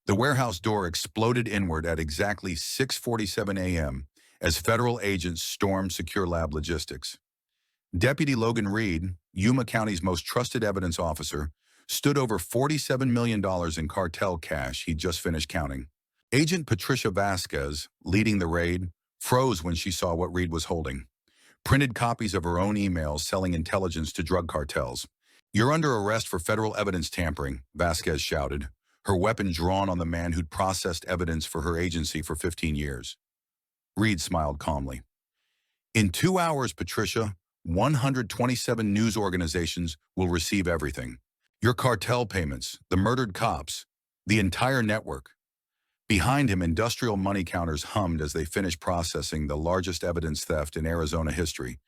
The warehouse door exploded inward at exactly 6:47 a.m. as federal agents stormed secure lab logistics. Deputy Logan Reed, Yuma County's most trusted evidence officer, stood over $47 million in cartel cash he'd just finished counting. Agent Patricia Vasquez, leading the raid, froze when she saw what Reed was holding. Printed copies of her own emails selling intelligence to drug cartels. "You're under arrest for federal evidence tampering," Vasquez shouted, her weapon drawn on the man who'd processed evidence for her agency for 15 years. Reed smiled calmly. "In 2 hours, Patricia, 127 news organizations will receive everything. Your cartel payments, the murdered cops, the entire network." Behind him, industrial money counters hummed as they finished processing the largest evidence theft in Arizona history.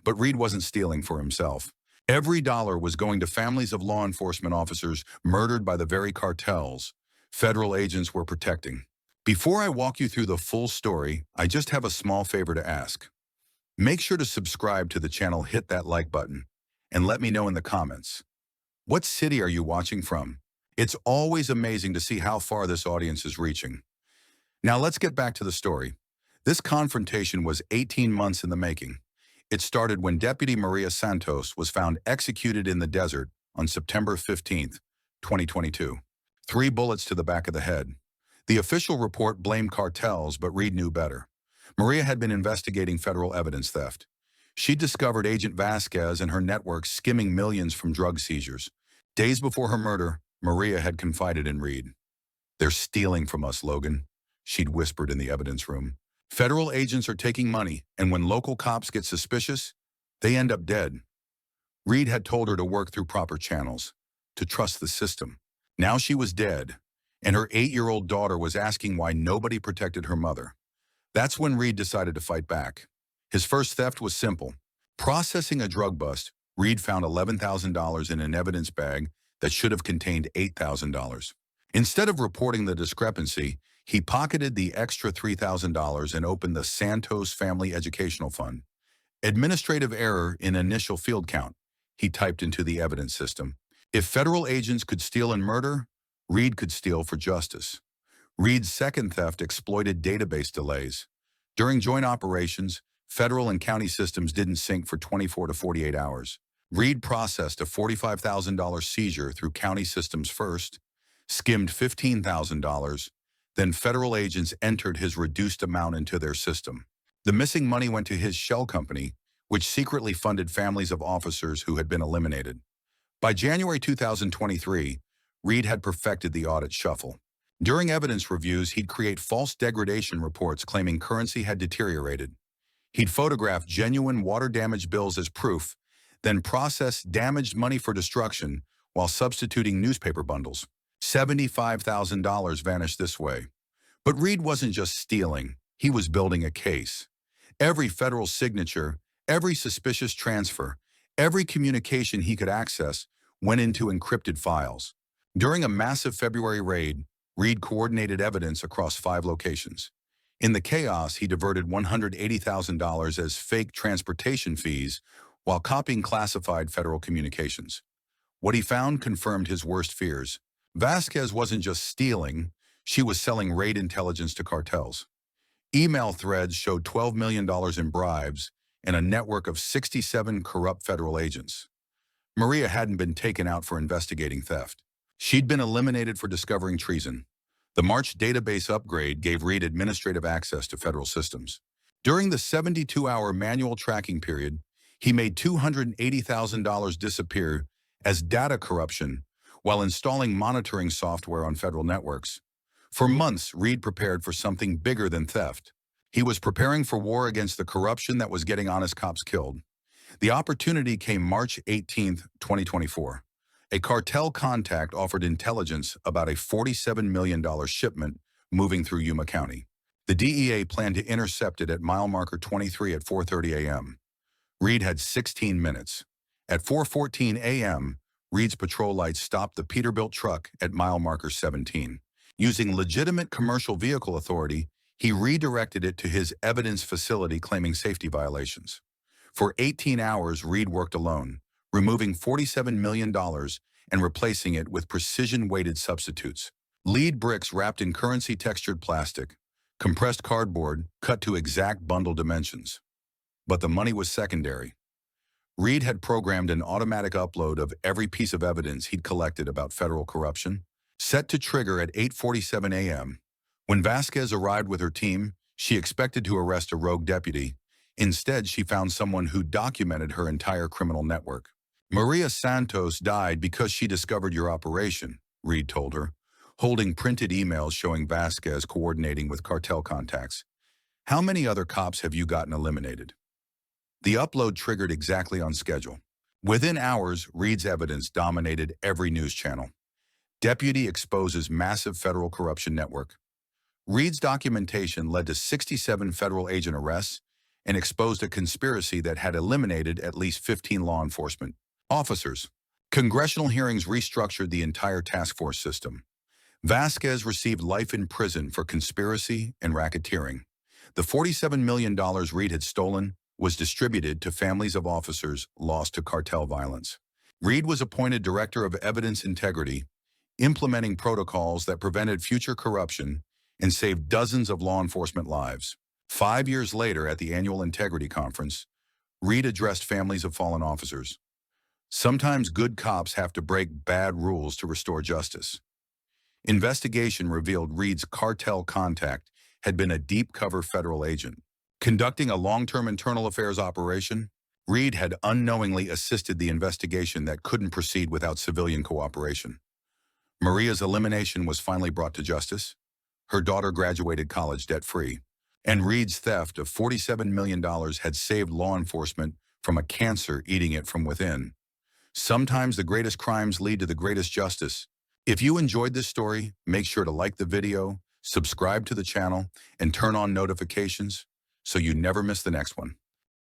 But Reed wasn't stealing for himself. Every dollar was going to families of law enforcement officers murdered by the very cartels federal agents were protecting. Before I walk you through the full story, I just have a small favor to ask. Make sure to subscribe to the channel, hit that like button, and let me know in the comments. What city are you watching from? It's always amazing to see how far this audience is reaching. Now let's get back to the story. This confrontation was 18 months in the making. It started when Deputy Maria Santos was found executed in the desert on September 15, 2022. 3 bullets to the back of the head. The official report blamed cartels, but Reed knew better. Maria had been investigating federal evidence theft. She discovered Agent Vasquez and her network skimming millions from drug seizures. Days before her murder, Maria had confided in Reed. "They're stealing from us, Logan," she'd whispered in the evidence room. "Federal agents are taking money, and when local cops get suspicious, they end up dead." Reed had told her to work through proper channels, to trust the system. Now she was dead, and her 8-year-old daughter was asking why nobody protected her mother. That's when Reed decided to fight back. His first theft was simple. Processing a drug bust, Reed found $11,000 in an evidence bag that should have contained $8,000. Instead of reporting the discrepancy, he pocketed the extra $3,000 and opened the Santos Family Educational Fund. "Administrative error in initial field count," he typed into the evidence system. If federal agents could steal and murder, Reed could steal for justice. Reed's second theft exploited database delays. During joint operations, federal and county systems didn't sync for 24 to 48 hours. Reed processed a $45,000 seizure through county systems first, skimmed $15,000, then federal agents entered his reduced amount into their system. The missing money went to his shell company, which secretly funded families of officers who had been eliminated. By January 2023, Reed had perfected the audit shuffle. During evidence reviews, he'd create false degradation reports claiming currency had deteriorated. He'd photograph genuine water damage bills as proof, then process damaged money for destruction while substituting newspaper bundles. $75,000 vanished this way. But Reed wasn't just stealing, he was building a case. Every federal signature, every suspicious transfer, every communication he could access went into encrypted files. During a massive February raid, Reed coordinated evidence across 5 locations. In the chaos, he diverted $180,000 as fake transportation fees while copying classified federal communications. What he found confirmed his worst fears. Vasquez wasn't just stealing, she was selling raid intelligence to cartels. Email threads showed $12 million in bribes and a network of 67 corrupt federal agents. Maria hadn't been taken out for investigating theft. She'd been eliminated for discovering treason. The March database upgrade gave Reed administrative access to federal systems. During the 72-hour manual tracking period, he made $280,000 disappear as data corruption while installing monitoring software on federal networks. For months, Reed prepared for something bigger than theft. He was preparing for war against the corruption that was getting honest cops killed. The opportunity came March 18, 2024. A cartel contact offered intelligence about a $47 million shipment moving through Yuma County. The DEA planned to intercept it at mile marker 23 at 4:30 a.m. Reed had 16 minutes. At 4:14 a.m., Reed's patrol lights stopped the Peterbilt truck at mile marker 17. Using legitimate commercial vehicle authority, he redirected it to his evidence facility claiming safety violations. For 18 hours, Reed worked alone, removing $47 million and replacing it with precision-weighted substitutes. Lead bricks wrapped in currency-textured plastic, compressed cardboard cut to exact bundle dimensions. But the money was secondary. Reed had programmed an automatic upload of every piece of evidence he'd collected about federal corruption, set to trigger at 8:47 a.m. When Vasquez arrived with her team, she expected to arrest a rogue deputy. Instead, she found someone who documented her entire criminal network. Maria Santos died because she discovered your operation, Reed told her, holding printed emails showing Vasquez coordinating with cartel contacts. How many other cops have you gotten eliminated? The upload triggered exactly on schedule. Within hours, Reed's evidence dominated every news channel. Deputy exposes massive federal corruption network. Reed's documentation led to 67 federal agent arrests and exposed a conspiracy that had eliminated at least 15 law enforcement officers. Congressional hearings restructured the entire task force system. Vasquez received life in prison for conspiracy and racketeering. The $47 million Reed had stolen was distributed to families of officers lost to cartel violence. Reed was appointed Director of Evidence Integrity, implementing protocols that prevented future corruption and saved dozens of law enforcement lives. 5 years later, at the annual Integrity Conference, Reed addressed families of fallen officers. Sometimes good cops have to break bad rules to restore justice. Investigation revealed Reed's cartel contact had been a deep-cover federal agent. Conducting a long-term internal affairs operation, Reed had unknowingly assisted the investigation that couldn't proceed without civilian cooperation. Maria's elimination was finally brought to justice. Her daughter graduated college debt-free, and Reed's theft of $47 million had saved law enforcement from a cancer eating it from within. Sometimes the greatest crimes lead to the greatest justice. If you enjoyed this story, make sure to like the video, subscribe to the channel, and turn on notifications so you never miss the next one.